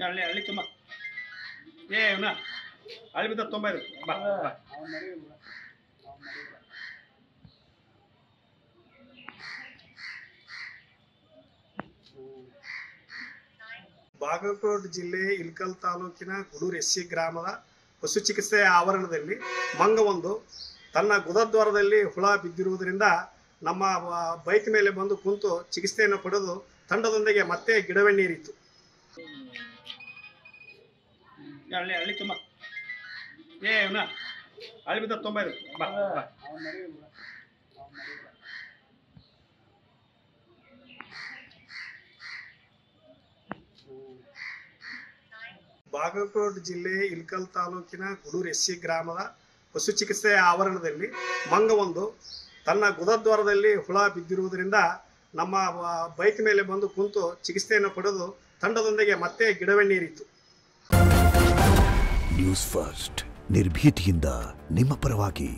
ಹಳ್ಳಿ ಹಳ್ಳಿ ತುಂಬ ಇವನ ಹಳ್ಳಿ ಬಿದ್ದ ತುಂಬ ಇದು ಬಾ ಬಾ ಬಾಗಲಕೋಟೆ ಜಿಲ್ಲೆ ಇಳಕಲ್ ತಾಲೂಕಿನ ಗುಡೂರು ಎಸ್ಸಿ ಗ್ರಾಮದ ಪಶು ಚಿಕಿತ್ಸೆಯ ಆವರಣದಲ್ಲಿ ಮಂಗವೊಂದು ತನ್ನ ಗುದದ್ವಾರದಲ್ಲಿ ಹುಳ ಬಿದ್ದಿರುವುದರಿಂದ ನಮ್ಮ ಬೈಕ್ ಮೇಲೆ ಬಂದು ಕುಂತು ಚಿಕಿತ್ಸೆಯನ್ನು ಪಡೆದು ತಂಡದೊಂದಿಗೆ ಮತ್ತೆ ಗಿಡವೆಣ್ಣೀರಿತು. ಹಳ್ಳಿ ಹಳ್ಳಿ ತುಂಬ ಇವನ ಹಳ್ಳಿ ಬಿದ್ದ ತುಂಬ ಇದು ಬಾ ಬಾ ಬಾಗಲಕೋಟೆ ಜಿಲ್ಲೆ ಇಳಕಲ್ ತಾಲೂಕಿನ ಗುಡೂರು ಎಸ್ಸಿ ಗ್ರಾಮದ ಪಶು ಚಿಕಿತ್ಸೆಯ ಆವರಣದಲ್ಲಿ ಮಂಗವೊಂದು ತನ್ನ ಗುದದ್ವಾರದಲ್ಲಿ ಹುಳ ಬಿದ್ದಿರುವುದರಿಂದ ನಮ್ಮ ಬೈಕ್ ಮೇಲೆ ಬಂದು ಕುಂತು ಚಿಕಿತ್ಸೆಯನ್ನು ಪಡೆದು ತಂಡದೊಂದಿಗೆ ಮತ್ತೆ ಗಿಡವೆಣ್ಣೀರಿತು. ನ್ಯೂಸ್ ಫಸ್ಟ್ ನಿರ್ಭೀತಿಯಿಂದ ನಿಮ್ಮ ಪರವಾಗಿ.